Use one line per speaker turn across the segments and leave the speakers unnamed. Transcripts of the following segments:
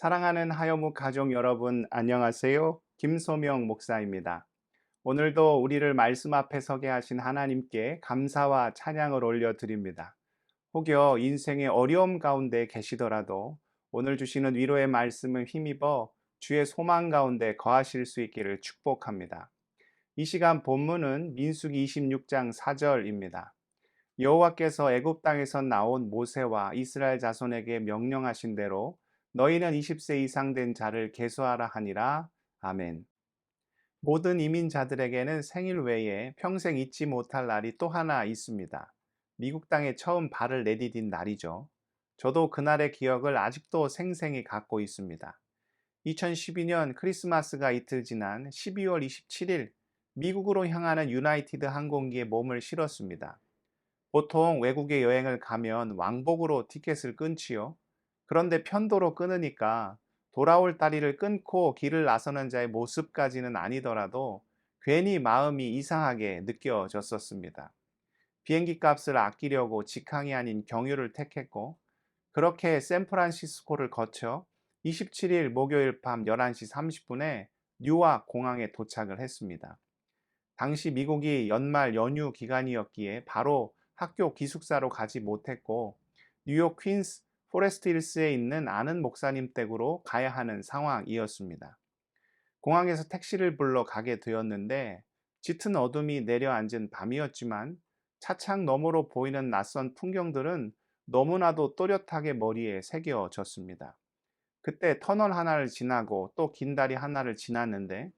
사랑하는 하여무 가족 여러분, 안녕하세요. 김소명 목사입니다. 오늘도 우리를 말씀 앞에 서게 하신 하나님께 감사와 찬양을 올려드립니다. 혹여 인생의 어려움 가운데 계시더라도 오늘 주시는 위로의 말씀을 힘입어 주의 소망 가운데 거하실 수 있기를 축복합니다. 이 시간 본문은 민수기 26장 4절입니다. 여호와께서 애굽 땅에서 나온 모세와 이스라엘 자손에게 명령하신 대로 너희는 20세 이상 된 자를 계수하라 하니라. 아멘. 모든 이민자들에게는 생일 외에 평생 잊지 못할 날이 또 하나 있습니다. 미국 땅에 처음 발을 내디딘 날이죠. 저도 그날의 기억을 아직도 생생히 갖고 있습니다. 2012년 크리스마스가 이틀 지난 12월 27일 미국으로 향하는 유나이티드 항공기에 몸을 실었습니다. 보통 외국에 여행을 가면 왕복으로 티켓을 끊지요. 그런데 편도로 끊으니까 돌아올 다리를 끊고 길을 나서는 자의 모습까지는 아니더라도 괜히 마음이 이상하게 느껴졌었습니다. 비행기 값을 아끼려고 직항이 아닌 경유를 택했고, 그렇게 샌프란시스코를 거쳐 27일 목요일 밤 11시 30분에 뉴욕 공항에 도착을 했습니다. 당시 미국이 연말 연휴 기간이었기에 바로 학교 기숙사로 가지 못했고, 뉴욕 퀸스 포레스트 힐스에 있는 아는 목사님 댁으로 가야 하는 상황이었습니다. 공항에서 택시를 불러 가게 되었는데 짙은 어둠이 내려앉은 밤이었지만 차창 너머로 보이는 낯선 풍경들은 너무나도 또렷하게 머리에 새겨졌습니다. 그때 터널 하나를 지나고 또 긴 다리 하나를 지났는데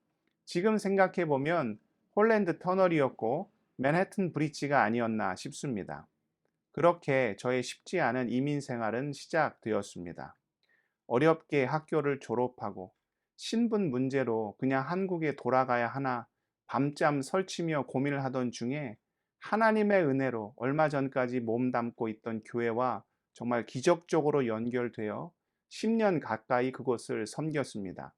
지금 생각해 보면 홀랜드 터널이었고 맨해튼 브릿지가 아니었나 싶습니다. 그렇게 저의 쉽지 않은 이민 생활은 시작되었습니다. 어렵게 학교를 졸업하고 신분 문제로 그냥 한국에 돌아가야 하나 밤잠 설치며 고민을 하던 중에 하나님의 은혜로 얼마 전까지 몸담고 있던 교회와 정말 기적적으로 연결되어 10년 가까이 그곳을 섬겼습니다.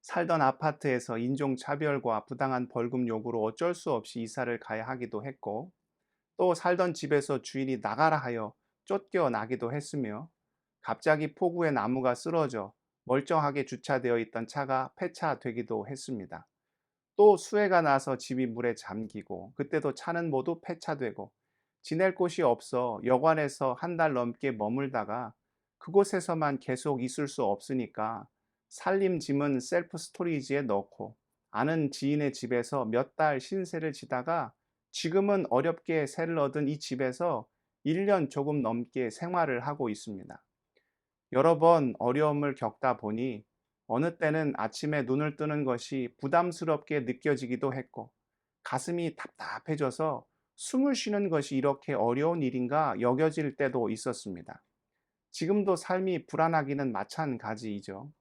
살던 아파트에서 인종차별과 부당한 벌금 요구로 어쩔 수 없이 이사를 가야 하기도 했고, 또 살던 집에서 주인이 나가라 하여 쫓겨나기도 했으며, 갑자기 폭우에 나무가 쓰러져 멀쩡하게 주차되어 있던 차가 폐차되기도 했습니다. 또 수해가 나서 집이 물에 잠기고, 그때도 차는 모두 폐차되고, 지낼 곳이 없어 여관에서 한 달 넘게 머물다가 그곳에서만 계속 있을 수 없으니까 살림짐은 셀프 스토리지에 넣고 아는 지인의 집에서 몇 달 신세를 지다가 지금은 어렵게 세를 얻은 이 집에서 1년 조금 넘게 생활을 하고 있습니다. 여러 번 어려움을 겪다 보니 어느 때는 아침에 눈을 뜨는 것이 부담스럽게 느껴지기도 했고, 가슴이 답답해져서 숨을 쉬는 것이 이렇게 어려운 일인가 여겨질 때도 있었습니다. 지금도 삶이 불안하기는 마찬가지이죠.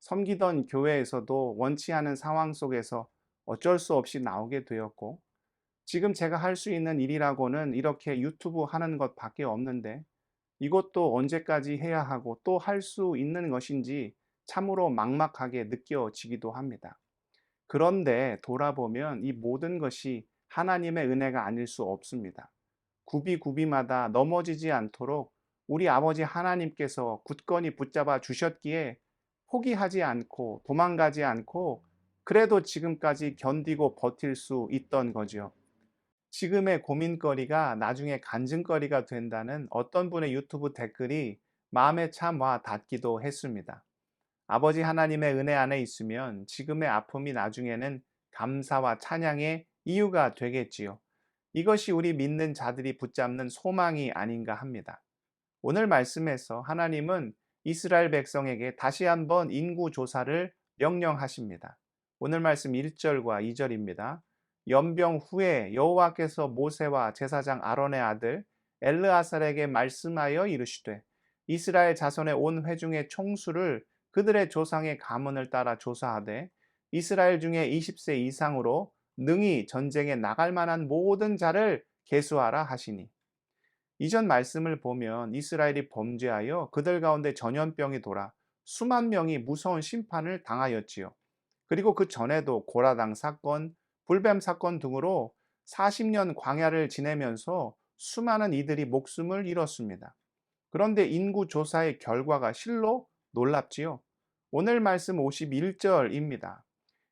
섬기던 교회에서도 원치 않은 상황 속에서 어쩔 수 없이 나오게 되었고, 지금 제가 할 수 있는 일이라고는 이렇게 유튜브 하는 것밖에 없는데 이것도 언제까지 해야 하고 또 할 수 있는 것인지 참으로 막막하게 느껴지기도 합니다. 그런데 돌아보면 이 모든 것이 하나님의 은혜가 아닐 수 없습니다. 굽이굽이마다 넘어지지 않도록 우리 아버지 하나님께서 굳건히 붙잡아 주셨기에 포기하지 않고 도망가지 않고 그래도 지금까지 견디고 버틸 수 있던 거죠. 지금의 고민거리가 나중에 간증거리가 된다는 어떤 분의 유튜브 댓글이 마음에 참 와 닿기도 했습니다. 아버지 하나님의 은혜 안에 있으면 지금의 아픔이 나중에는 감사와 찬양의 이유가 되겠지요. 이것이 우리 믿는 자들이 붙잡는 소망이 아닌가 합니다. 오늘 말씀에서 하나님은 이스라엘 백성에게 다시 한번 인구 조사를 명령하십니다. 오늘 말씀 1절과 2절입니다. 연병 후에 여호와께서 모세와 제사장 아론의 아들 엘르아살에게 말씀하여 이르시되 이스라엘 자손의 온 회중의 총수를 그들의 조상의 가문을 따라 조사하되 이스라엘 중에 20세 이상으로 능히 전쟁에 나갈 만한 모든 자를 계수하라 하시니, 이전 말씀을 보면 이스라엘이 범죄하여 그들 가운데 전염병이 돌아 수만 명이 무서운 심판을 당하였지요. 그리고 그 전에도 고라당 사건, 불뱀 사건 등으로 40년 광야를 지내면서 수많은 이들이 목숨을 잃었습니다. 그런데 인구 조사의 결과가 실로 놀랍지요? 오늘 말씀 51절입니다.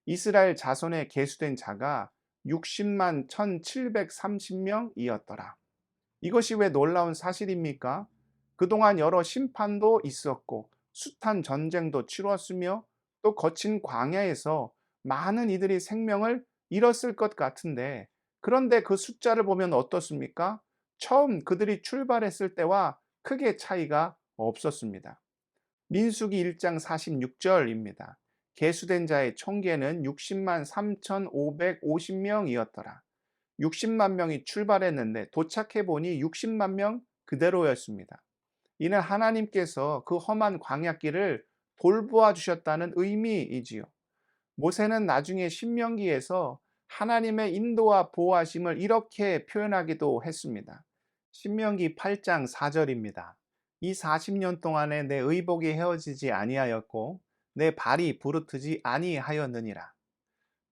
이스라엘 자손에 계수된 자가 60만 1730명이었더라. 이것이 왜 놀라운 사실입니까? 그동안 여러 심판도 있었고 숱한 전쟁도 치루었으며 또 거친 광야에서 많은 이들이 생명을 잃었을 것 같은데, 그런데 그 숫자를 보면 어떻습니까? 처음 그들이 출발했을 때와 크게 차이가 없었습니다. 민수기 1장 46절입니다. 계수된 자의 총계는 60만 3,550명이었더라. 60만 명이 출발했는데 도착해 보니 60만 명 그대로였습니다. 이는 하나님께서 그 험한 광야길을 돌보아 주셨다는 의미이지요. 모세는 나중에 신명기에서 하나님의 인도와 보호하심을 이렇게 표현하기도 했습니다. 신명기 8장 4절입니다. 이 40년 동안에 내 의복이 헤어지지 아니하였고 내 발이 부르트지 아니하였느니라.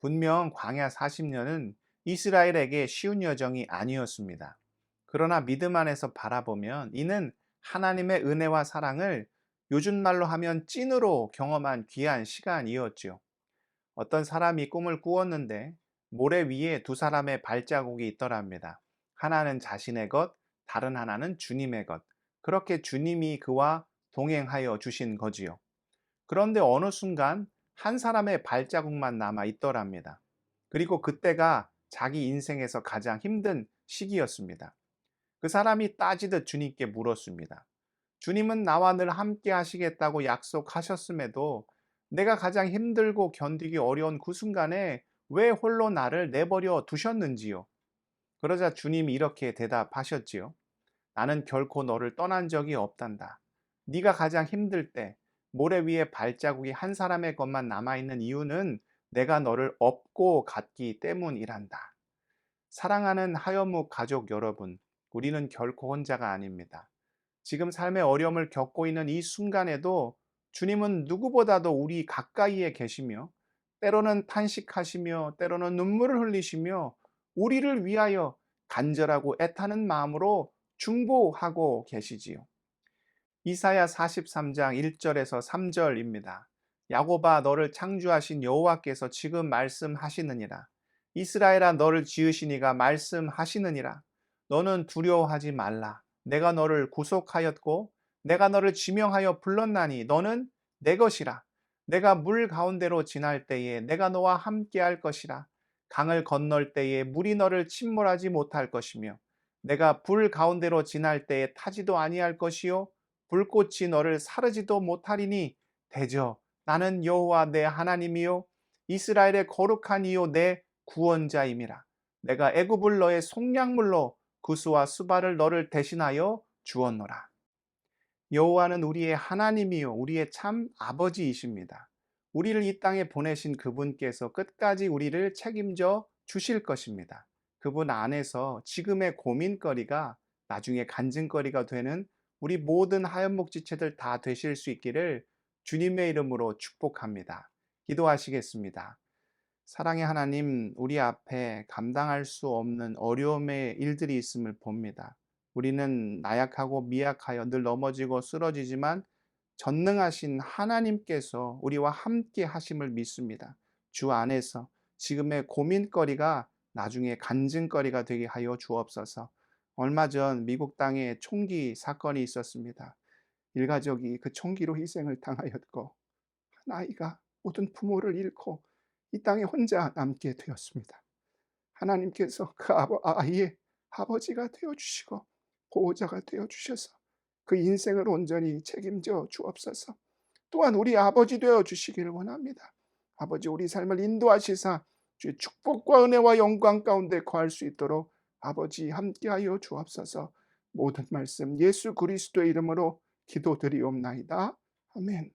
분명 광야 40년은 이스라엘에게 쉬운 여정이 아니었습니다. 그러나 믿음 안에서 바라보면 이는 하나님의 은혜와 사랑을 요즘 말로 하면 찐으로 경험한 귀한 시간이었지요. 어떤 사람이 꿈을 꾸었는데 모래 위에 두 사람의 발자국이 있더랍니다. 하나는 자신의 것, 다른 하나는 주님의 것. 그렇게 주님이 그와 동행하여 주신 거지요. 그런데 어느 순간 한 사람의 발자국만 남아 있더랍니다. 그리고 그때가 자기 인생에서 가장 힘든 시기였습니다. 그 사람이 따지듯 주님께 물었습니다. 주님은 나와 늘 함께 하시겠다고 약속하셨음에도 내가 가장 힘들고 견디기 어려운 그 순간에 왜 홀로 나를 내버려 두셨는지요? 그러자 주님이 이렇게 대답하셨지요. 나는 결코 너를 떠난 적이 없단다. 네가 가장 힘들 때 모래 위에 발자국이 한 사람의 것만 남아있는 이유는 내가 너를 업고 갔기 때문이란다. 사랑하는 하여묵 가족 여러분, 우리는 결코 혼자가 아닙니다. 지금 삶의 어려움을 겪고 있는 이 순간에도 주님은 누구보다도 우리 가까이에 계시며 때로는 탄식하시며 때로는 눈물을 흘리시며 우리를 위하여 간절하고 애타는 마음으로 중보하고 계시지요. 이사야 43장 1절에서 3절입니다. 야곱아 너를 창조하신 여호와께서 지금 말씀하시느니라. 이스라엘아 너를 지으신 이가 말씀하시느니라. 너는 두려워하지 말라. 내가 너를 구속하였고 내가 너를 지명하여 불렀나니 너는 내 것이라. 내가 물 가운데로 지날 때에 내가 너와 함께 할 것이라. 강을 건널 때에 물이 너를 침몰하지 못할 것이며 내가 불 가운데로 지날 때에 타지도 아니할 것이요 불꽃이 너를 사르지도 못하리니 대저 나는 여호와 내 하나님이요 이스라엘의 거룩한 이요 내 구원자임이라. 내가 애굽을 너의 속량물로 구스와 수발을 너를 대신하여 주었노라. 여호와는 우리의 하나님이요 우리의 참 아버지이십니다. 우리를 이 땅에 보내신 그분께서 끝까지 우리를 책임져 주실 것입니다. 그분 안에서 지금의 고민거리가 나중에 간증거리가 되는 우리 모든 하얀목 지체들 다 되실 수 있기를 주님의 이름으로 축복합니다. 기도하시겠습니다. 사랑의 하나님, 우리 앞에 감당할 수 없는 어려움의 일들이 있음을 봅니다. 우리는 나약하고 미약하여 늘 넘어지고 쓰러지지만 전능하신 하나님께서 우리와 함께 하심을 믿습니다. 주 안에서 지금의 고민거리가 나중에 간증거리가 되게 하여 주옵소서. 얼마 전 미국 땅에 총기 사건이 있었습니다. 일가족이 그 총기로 희생을 당하였고 한 아이가 모든 부모를 잃고 이 땅에 혼자 남게 되었습니다. 하나님께서 그 아이의 아버지가 되어주시고 보호자가 되어주셔서 그 인생을 온전히 책임져 주옵소서. 또한 우리 아버지 되어주시기를 원합니다. 아버지 우리 삶을 인도하시사 주의 축복과 은혜와 영광 가운데 거할 수 있도록 아버지 함께하여 주옵소서. 모든 말씀 예수 그리스도의 이름으로 기도드리옵나이다. 아멘.